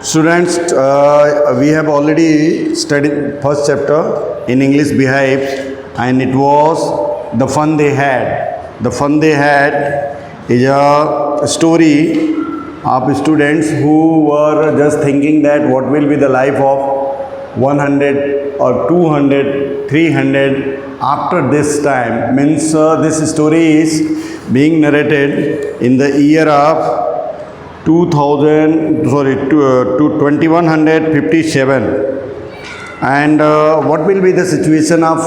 Students, we have already studied first chapter in English Behave, and it was the fun they had. The fun they had is a story of students who were just thinking that what will be the life of 100 or 200, 300 after this time. Means this story is being narrated in the year of 2157, and what will be the situation of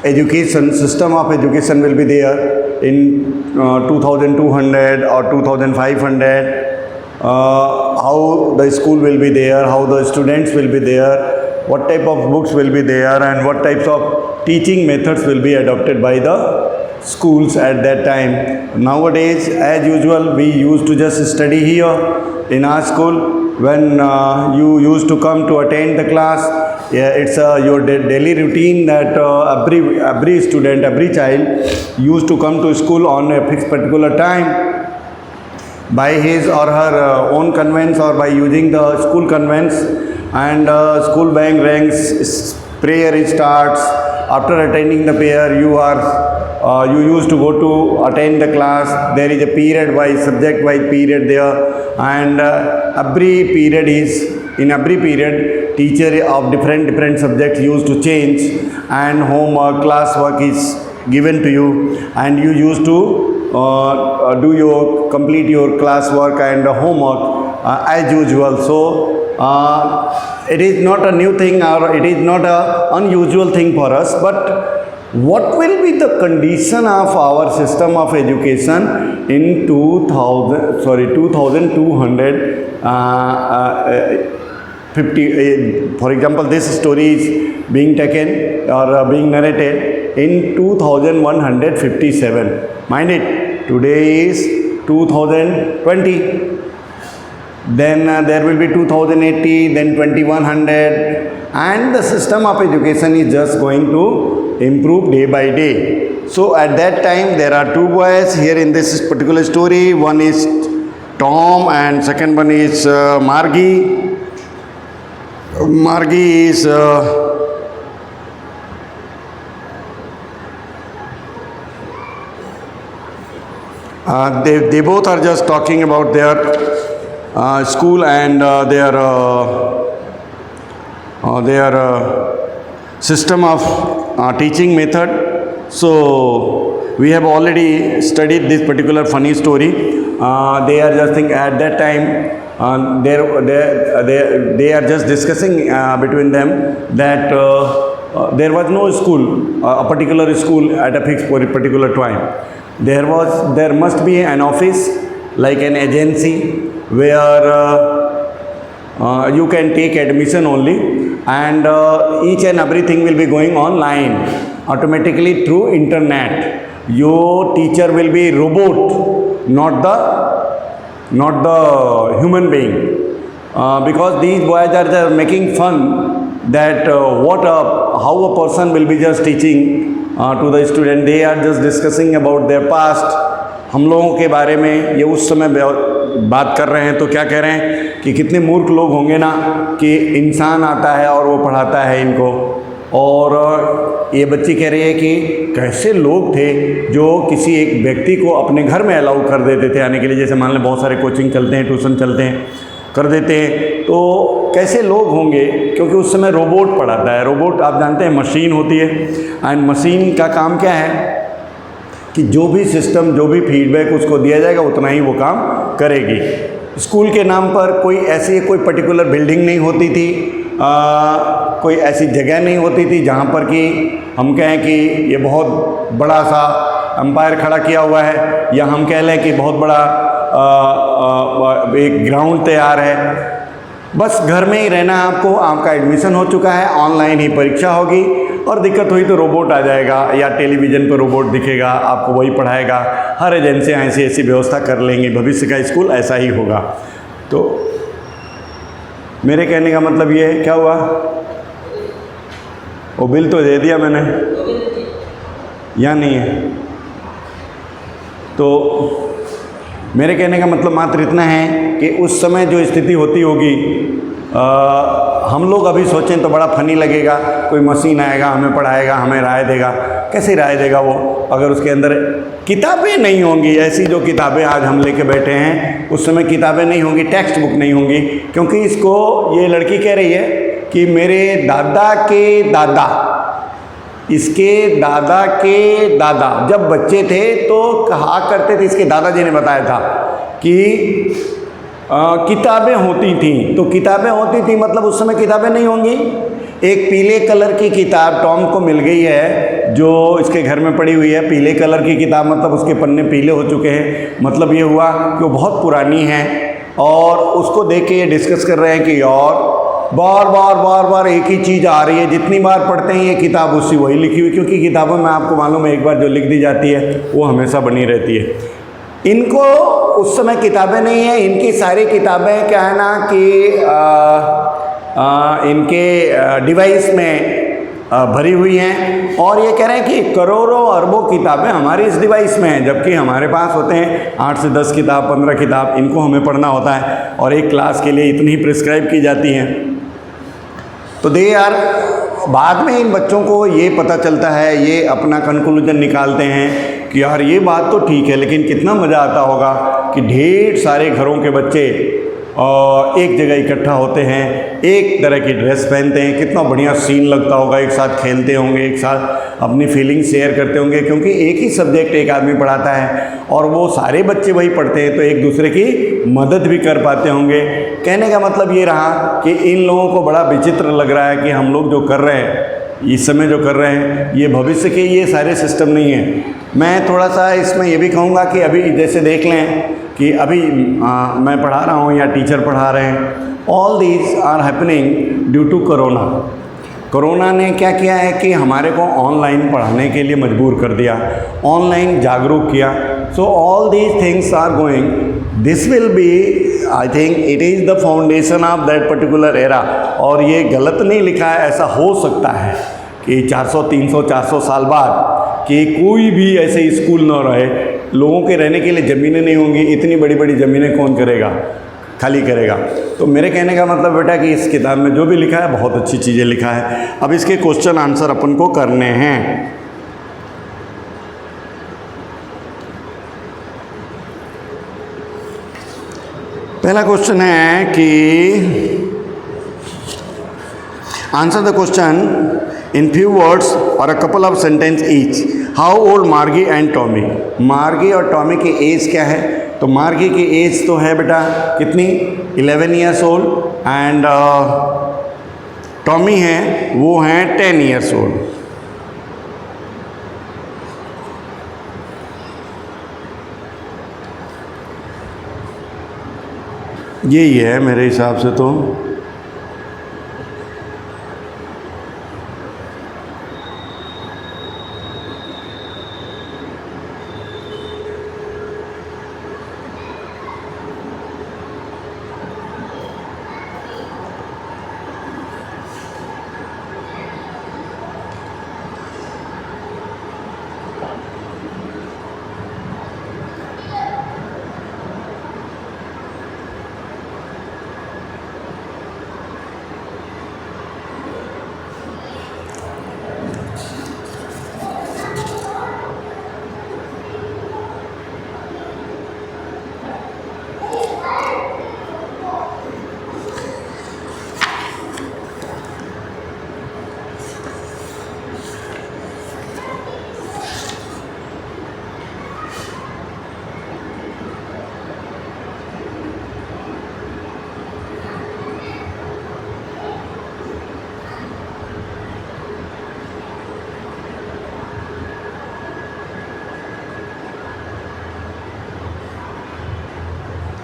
education, system of education will be there in 2200 or 2500, how the school will be there, how the students will be there, what type of books will be there, and what types of teaching methods will be adopted by the schools at that time. Nowadays, as usual, we used to just study here in our school. When you used to come to attend the class, it's your daily routine that every student, every child used to come to school on a fixed particular time by his or her own conveyance or by using the school conveyance, and school bell rings, prayer starts. After attending the prayer, you used to go to attend the class. There is a period wise, subject wise period there, and every period teacher of different subjects used to change, and homework, classwork is given to you, and you used to complete your classwork and homework as usual. So it is not a new thing, or it is not a unusual thing for us, but what will be the condition of our system of education in 2250? For example, this story is being taken or being narrated in 2157. Mind it, today is 2020. Then there will be 2080, then 2100, and the system of education is just going to improve day by day. So at that time, there are two boys here in this particular story. One is Tom and second one is Margie. Margie is they both are just talking about their school and their system of teaching method. So we have already studied this particular funny story. They are just thinking at that time, they are just discussing between them that there was no school, a particular school at a fixed particular time. There must be an office, like an agency, where you can take admission only, and each and everything will be going online automatically through internet. Your teacher will be robot, not the human being, because these boys are making fun that how a person will be just teaching to the student. They are just discussing about their past. हम लोगों के बारे में ये उस समय बात कर रहे हैं, तो क्या कह रहे हैं कि कितने मूर्ख लोग होंगे ना कि इंसान आता है और वो पढ़ाता है इनको। और ये बच्ची कह रही है कि कैसे लोग थे जो किसी एक व्यक्ति को अपने घर में अलाउ कर देते थे आने के लिए। जैसे मान लें बहुत सारे कोचिंग चलते हैं, ट्यूशन चलते हैं, कर देते हैं, तो कैसे लोग होंगे, क्योंकि उस समय रोबोट पढ़ाता है। रोबोट आप जानते हैं मशीन होती है, एंड मशीन का काम क्या है कि जो भी सिस्टम, जो भी फीडबैक उसको दिया जाएगा उतना ही वो काम करेगी। स्कूल के नाम पर कोई पर्टिकुलर बिल्डिंग नहीं होती थी, कोई ऐसी जगह नहीं होती थी जहाँ पर कि हम कहें कि ये बहुत बड़ा सा एम्पायर खड़ा किया हुआ है, या हम कह लें कि बहुत बड़ा एक ग्राउंड तैयार है। बस घर में ही रहना आपको, आपका एडमिशन हो चुका है, ऑनलाइन ही परीक्षा होगी, और दिक्कत हुई तो रोबोट आ जाएगा या टेलीविज़न पर रोबोट दिखेगा, आपको वही पढ़ाएगा। हर एजेंसियाँ ऐसी व्यवस्था कर लेंगी, भविष्य का स्कूल ऐसा ही होगा। तो मेरे कहने का मतलब ये है, क्या हुआ, वो बिल तो दे दिया मैंने या नहीं है? तो मेरे कहने का मतलब मात्र इतना है कि उस समय जो स्थिति होती होगी हम लोग अभी सोचें तो बड़ा फनी लगेगा, कोई मशीन आएगा हमें पढ़ाएगा, हमें राय देगा। कैसे राय देगा वो, अगर उसके अंदर किताबें नहीं होंगी। ऐसी जो किताबें आज हम लेके बैठे हैं उस समय किताबें नहीं होंगी, टेक्स्ट बुक नहीं होंगी। क्योंकि इसको ये लड़की कह रही है कि मेरे दादा के दादा, इसके दादा के दादा जब बच्चे थे तो कहा करते थे, इसके दादाजी ने बताया था कि किताबें होती थीं। तो किताबें होती थी मतलब उस समय किताबें नहीं होंगी। एक पीले कलर की किताब टॉम को मिल गई है जो इसके घर में पड़ी हुई है। पीले कलर की किताब मतलब उसके पन्ने पीले हो चुके हैं, मतलब ये हुआ कि वो बहुत पुरानी है। और उसको देख के ये डिस्कस कर रहे हैं कि और बार बार बार बार एक ही चीज़ आ रही है, जितनी बार पढ़ते हैं ये किताब उसकी वही लिखी हुई। क्योंकि किताबों में आपको मालूम है एक बार जो लिख दी जाती है वो हमेशा बनी रहती है। इनको उस समय किताबें नहीं है, इनकी सारी किताबें क्या है ना कि इनके डिवाइस में भरी हुई हैं। और ये कह रहे हैं कि करोड़ों अरबों किताबें हमारी इस डिवाइस में हैं, जबकि हमारे पास होते हैं 8 से 10 किताब, 15 किताब। इनको हमें पढ़ना होता है और एक क्लास के लिए इतनी ही प्रिस्क्राइब की जाती हैं। तो दे यार बाद में इन बच्चों को ये पता चलता है, ये अपना कंक्लूजन निकालते हैं कि यार ये बात तो ठीक है, लेकिन कितना मज़ा आता होगा कि ढेर सारे घरों के बच्चे एक जगह इकट्ठा होते हैं, एक तरह की ड्रेस पहनते हैं, कितना बढ़िया सीन लगता होगा, एक साथ खेलते होंगे, एक साथ अपनी फीलिंग शेयर करते होंगे। क्योंकि एक ही सब्जेक्ट एक आदमी पढ़ाता है और वो सारे बच्चे वही पढ़ते हैं, तो एक दूसरे की मदद भी कर पाते होंगे। कहने का मतलब ये रहा कि इन लोगों को बड़ा विचित्र लग रहा है कि हम लोग जो कर रहे हैं इस समय जो कर रहे हैं ये भविष्य के ये सारे सिस्टम नहीं है। मैं थोड़ा सा इसमें ये भी कहूँगा कि अभी जैसे देख लें कि अभी मैं पढ़ा रहा हूँ या टीचर पढ़ा रहे हैं, all these are happening due to corona. Corona ने क्या किया है कि हमारे को ऑनलाइन पढ़ाने के लिए मजबूर कर दिया, ऑनलाइन जागरूक किया। So all these things are going, this will be, I think it is the foundation of that particular era. और ये गलत नहीं लिखा है, ऐसा हो सकता है कि 400, 300, 400 साल बाद कि कोई भी ऐसे स्कूल न रहे, लोगों के रहने के लिए ज़मीनें नहीं होंगी। इतनी बड़ी बड़ी ज़मीनें कौन करेगा, खाली करेगा। तो मेरे कहने का मतलब बेटा कि इस किताब में जो भी लिखा है बहुत अच्छी चीज़ें लिखा है। अब इसके क्वेश्चन आंसर अपन को करने हैं। पहला क्वेश्चन है कि answer the question in few words और a couple of sentence each. How old Margie and Tommy. Margie और टॉमी की एज क्या है? तो मार्गी की एज तो है बेटा कितनी, 11 ईयर्स ओल्ड, एंड टॉमी हैं वो हैं 10 ईयर्स ओल्ड। यही है मेरे हिसाब से तो।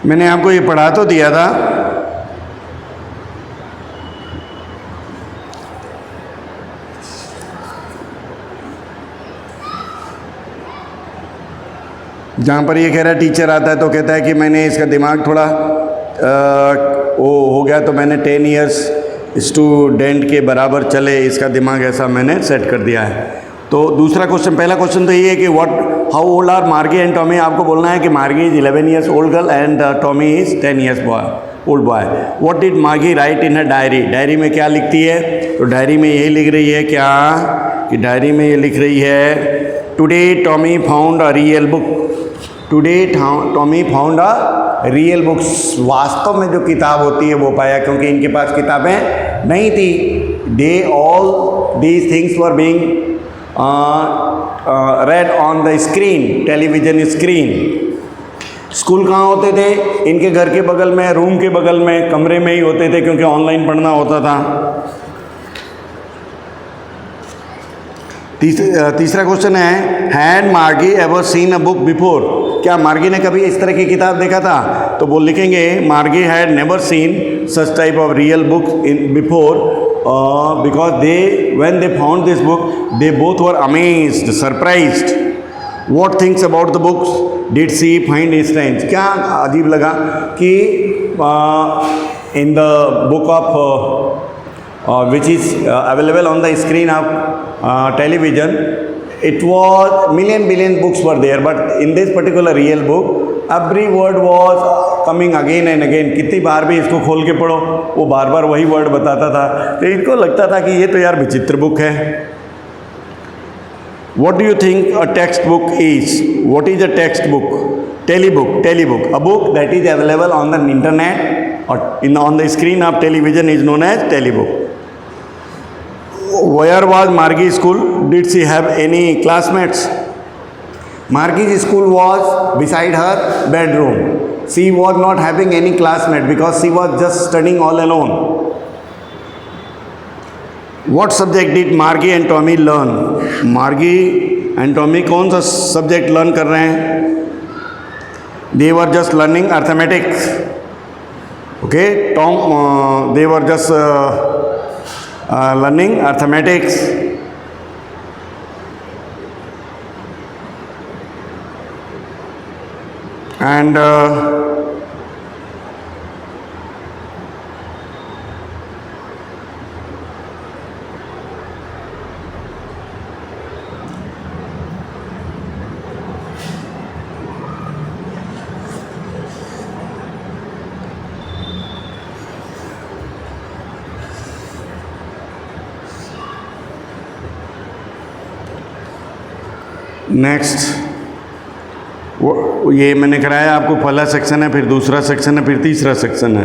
मैंने आपको ये पढ़ा तो दिया था, जहाँ पर ये कह रहा है टीचर आता है तो कहता है कि मैंने इसका दिमाग थोड़ा वो हो गया तो मैंने 10 ईयर्स स्टूडेंट के बराबर चले, इसका दिमाग ऐसा मैंने सेट कर दिया है। तो दूसरा क्वेश्चन, पहला क्वेश्चन तो ये है कि हाउ ओल्ड आर मार्गी एंड टॉमी। आपको बोलना है कि मार्गी is 11 years old girl and Tommy is 10 years boy. Old boy. What did मार्गी राइट इन हर डायरी? डायरी में क्या लिखती है? तो डायरी में यही लिख रही है क्या कि डायरी में ये लिख रही है today Tommy found a real book. Today Tommy found a real books. वास्तव में जो किताब होती है वो पाया, क्योंकि इनके पास किताबें नहीं थी। They all these things were being red on the screen, television screen. School कहाँ होते थे? इनके घर के बगल में, रूम के बगल में, कमरे में ही होते थे, क्योंकि ऑनलाइन पढ़ना होता था। तीसरा क्वेश्चन है हैड मार्गी ever seen a book before? क्या मार्गी ने कभी इस तरह की किताब देखा था? तो वो लिखेंगे मार्गी had never seen such type of real book in before because they when they found this book they both were amazed, surprised. What things about the books did she find strange? क्या अजीब लगा कि in the book of which is available on the screen of television, it was billion books were there, but in this particular real book every word was coming again and again. कितनी बार भी इसको खोल के पढ़ो वो बार बार वही word बताता था। तो इनको लगता था कि ये तो यार विचित्र बुक है। What do you think a textbook is? What is a textbook? Telebook. A book that is available on the internet or on the screen of television is known as telebook. Where was Margie's school? Did she have any classmates? Margie's school was beside her bedroom. She was not having any classmate because she was just studying all alone. What subject did Margie and Tommy learn? Margie and Tommy कौन सा subject learn कर रहे हैं? They were just learning arithmetic. Okay, they were just learning arithmetics. And next ये मैंने कराया आपको, पहला सेक्शन है, फिर दूसरा सेक्शन है, फिर तीसरा सेक्शन है।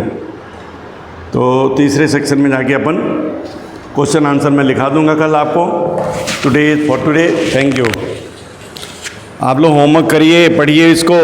तो तीसरे सेक्शन में जाके अपन क्वेश्चन आंसर मैं लिखा दूंगा कल आपको। Today for today, thank you. आप लोग होमवर्क करिए, पढ़िए इसको।